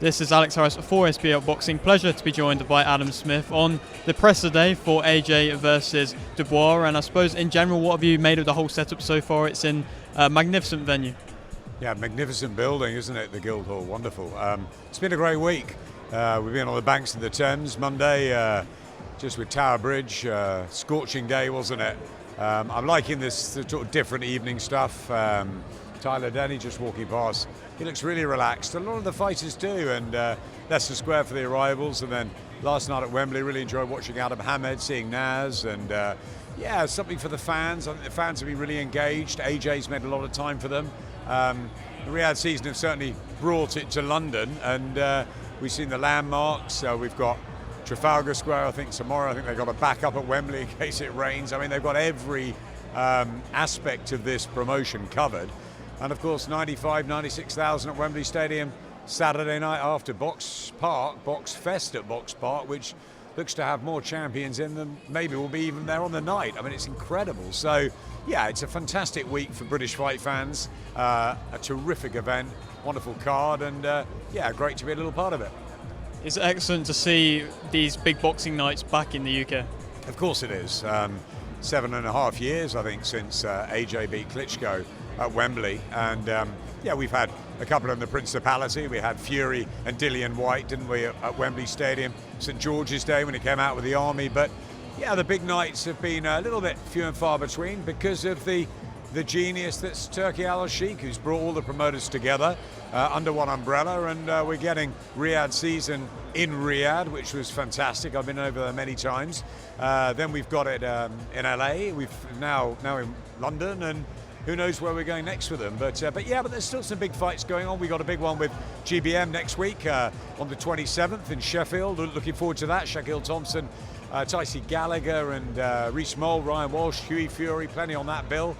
This is Alex Harris for ESBR Boxing. Pleasure to be joined by Adam Smith on the presser day for AJ versus Dubois. And I suppose in general, what have you made of the whole setup so far? It's in a magnificent venue. Yeah, magnificent building, isn't it? The Guildhall, wonderful. It's been a great week. We've been on the banks of the Thames Monday, just with Tower Bridge. Scorching day, wasn't it? I'm liking this sort of different evening stuff. Tyler Denny just walking past. He looks really relaxed. A lot of the fighters do, and Leicester Square for the arrivals. And then last night at Wembley, really enjoyed watching Adam Hamed, seeing Naz, and yeah, something for the fans. I think the fans have been really engaged. AJ's made a lot of time for them. The Riyadh season have certainly brought it to London, and we've seen the landmarks. We've got Trafalgar Square, I think, tomorrow. I think they've got a backup at Wembley in case it rains. I mean, they've got every aspect of this promotion covered. And of course, 96,000 at Wembley Stadium Saturday night after Box Fest at Box Park, which looks to have more champions in than maybe will be even there on the night. I mean, it's incredible. So, yeah, it's a fantastic week for British fight fans. A terrific event, wonderful card, and yeah, great to be a little part of it. It's excellent to see these big boxing nights back in the UK. Of course it is. 7.5 years, I think, since AJ beat Klitschko at Wembley, and yeah, we've had a couple in the Principality. We had Fury and Dillian White, didn't we, at Wembley Stadium, St George's Day when he came out with the army. But yeah, the big nights have been a little bit few and far between because of the genius that's Turki Al-Sheikh, who's brought all the promoters together under one umbrella, and we're getting Riyadh season in Riyadh, which was fantastic. I've been over there many times. Then we've got it in LA. We've now in London, and who knows where we're going next with them. But there's still some big fights going on. We got a big one with GBM next week on the 27th in Sheffield. Looking forward to that. Shaquille Thompson, Tycee Gallagher, and Reece Moll, Ryan Walsh, Hughie Fury, plenty on that bill.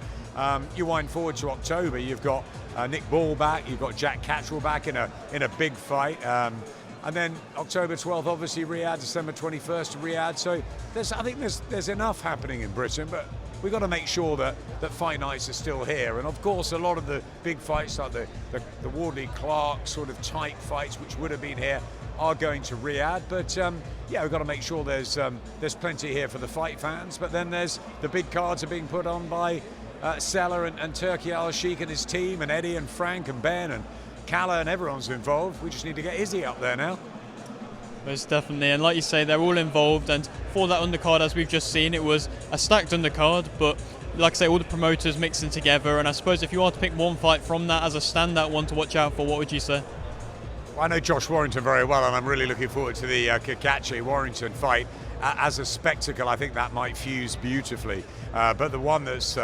You wind forward to October. You've got Nick Ball back. You've got Jack Catchwell back in a big fight. And then October 12th, obviously Riyadh, December 21st, Riyadh. So I think there's enough happening in Britain, but we've got to make sure that fight nights are still here. And of course, a lot of the big fights, like the Wardley Clark sort of tight fights, which would have been here, are going to Riyadh. But yeah, we've got to make sure there's plenty here for the fight fans. But then there's the big cards are being put on by Seller and Turki Al-Sheikh and his team, and Eddie and Frank and Ben and Calla, and everyone's involved. We just need to get Izzy up there now. Most definitely, and like you say, they're all involved, and for that undercard, as we've just seen, it was a stacked undercard, but like I say, all the promoters mixing together. And I suppose if you are to pick one fight from that as a standout one to watch out for, what would you say? Well, I know Josh Warrington very well, and I'm really looking forward to the Kakachi-Warrington fight. As a spectacle, I think that might fuse beautifully. But the one that's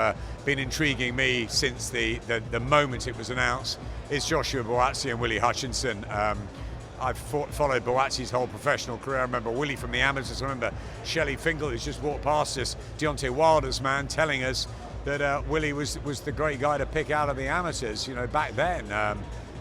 been intriguing me since the moment it was announced is Joshua Buatsi and Willie Hutchinson. I've followed Buatsi's whole professional career. I remember Willie from the amateurs. I remember Shelley Finkel, who's just walked past us, Deontay Wilder's man, telling us that Willie was the great guy to pick out of the amateurs, you know, back then.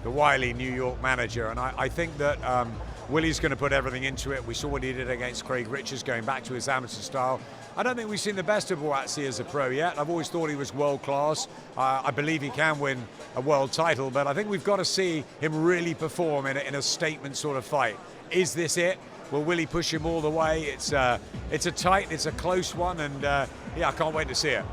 The wily New York manager. And I think that Willie's going to put everything into it. We saw what he did against Craig Richards, going back to his amateur style. I don't think we've seen the best of Buatsi as a pro yet. I've always thought he was world class. I believe he can win a world title, but I think we've got to see him really perform in a statement sort of fight. Is this it? Will Willie push him all the way? It's a close one, and yeah, I can't wait to see it.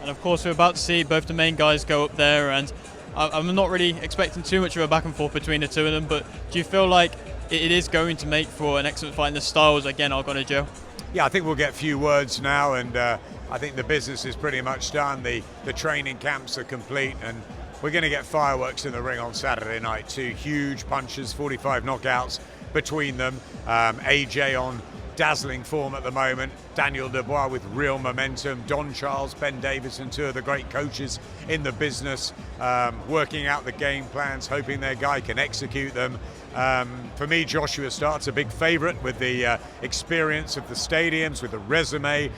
And of course, we're about to see both the main guys go up there, and I'm not really expecting too much of a back and forth between the two of them, but do you feel like it is going to make for an excellent fight, and the styles again are going to gel? Yeah, I think we'll get few words now, and I think the business is pretty much done. The training camps are complete, and we're going to get fireworks in the ring on Saturday night. 2 huge punches, 45 knockouts between them. AJ on dazzling form at the moment. Daniel Dubois with real momentum. Don Charles, Ben Davison, 2 of the great coaches in the business, working out the game plans, hoping their guy can execute them. For me, Joshua starts a big favourite with the experience of the stadiums, with the resume,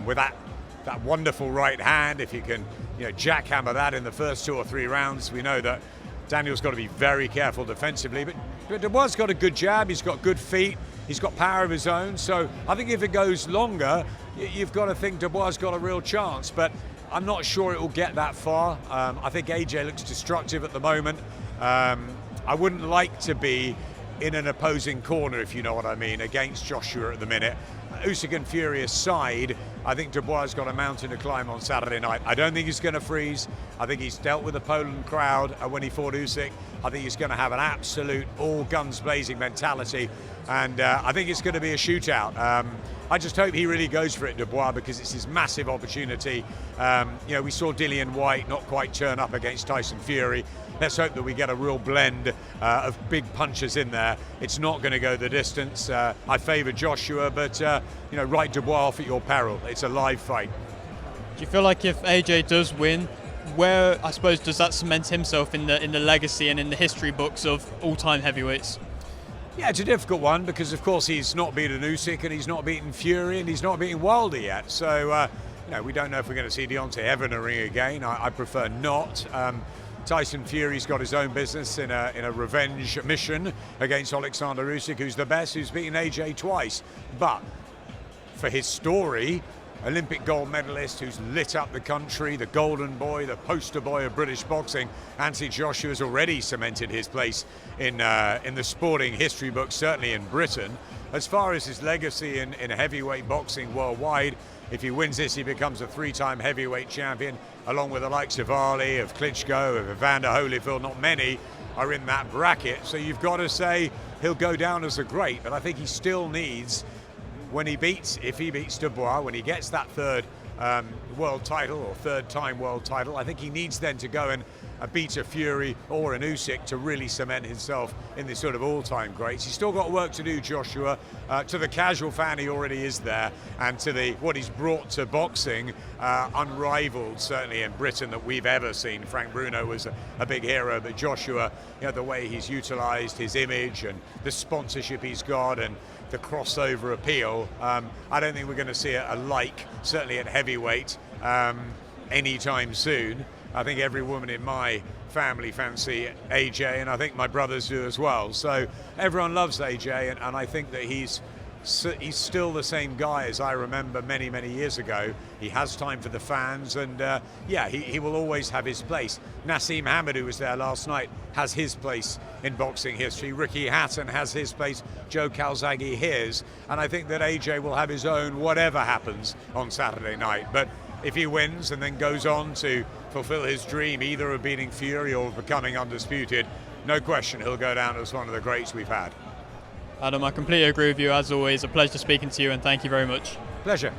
with that wonderful right hand. If you can, jackhammer that in the first 2 or 3 rounds, we know that Daniel's got to be very careful defensively. But Dubois got a good jab. He's got good feet. He's got power of his own. So I think if it goes longer, you've got to think Dubois got a real chance. But I'm not sure it will get that far. I think AJ looks destructive at the moment. I wouldn't like to be in an opposing corner, if you know what I mean, against Joshua at the minute. Usyk and Fury aside, I think Dubois has got a mountain to climb on Saturday night. I don't think he's going to freeze. I think he's dealt with the Poland crowd when he fought Usyk. I think he's going to have an absolute all guns blazing mentality, and I think it's going to be a shootout. I just hope he really goes for it, Dubois, because it's his massive opportunity. We saw Dillian Whyte not quite turn up against Tyson Fury. Let's hope that we get a real blend of big punches in there. It's not going to go the distance. I favour Joshua, but write Dubois off at your peril. It's a live fight. Do you feel like if AJ does win, where, I suppose, does that cement himself in the legacy and in the history books of all-time heavyweights? Yeah, it's a difficult one because, of course, he's not beaten Usyk and he's not beaten Fury and he's not beaten Wilder yet. So, we don't know if we're going to see Deontay ever in a ring again. I prefer not. Tyson Fury's got his own business in a revenge mission against Alexander Usyk, who's the best, who's beaten AJ twice. But for his story, Olympic gold medalist who's lit up the country, the golden boy, the poster boy of British boxing, Anthony Joshua has already cemented his place in the sporting history books, certainly in Britain. As far as his legacy in heavyweight boxing worldwide, if he wins this, he becomes a 3-time heavyweight champion, along with the likes of Ali, of Klitschko, of Evander Holyfield. Not many are in that bracket, so you've got to say he'll go down as a great, but I think he still needs, if he beats Dubois, when he gets that third world title or third-time world title, I think he needs then to go and beat a Fury or an Usyk to really cement himself in this sort of all-time greats. He's still got work to do, Joshua. To the casual fan, he already is there, and to what he's brought to boxing, unrivaled certainly in Britain that we've ever seen. Frank Bruno was a big hero, but Joshua, the way he's utilised his image and the sponsorship he's got and the crossover appeal, I don't think we're going to see a like, certainly at heavyweight, anytime soon. I think every woman in my family fancy AJ, and I think my brothers do as well. So everyone loves AJ, and I think that he's still the same guy as I remember many, many years ago. He has time for the fans, and he will always have his place. Nassim Hamid, who was there last night, has his place in boxing history. Ricky Hatton has his place, Joe Calzaghe his, and I think that AJ will have his own whatever happens on Saturday night. But if he wins and then goes on to fulfill his dream either of beating Fury or becoming undisputed, no question he'll go down as one of the greats we've had. Adam, I completely agree with you. As always, a pleasure speaking to you, and thank you very much. Pleasure.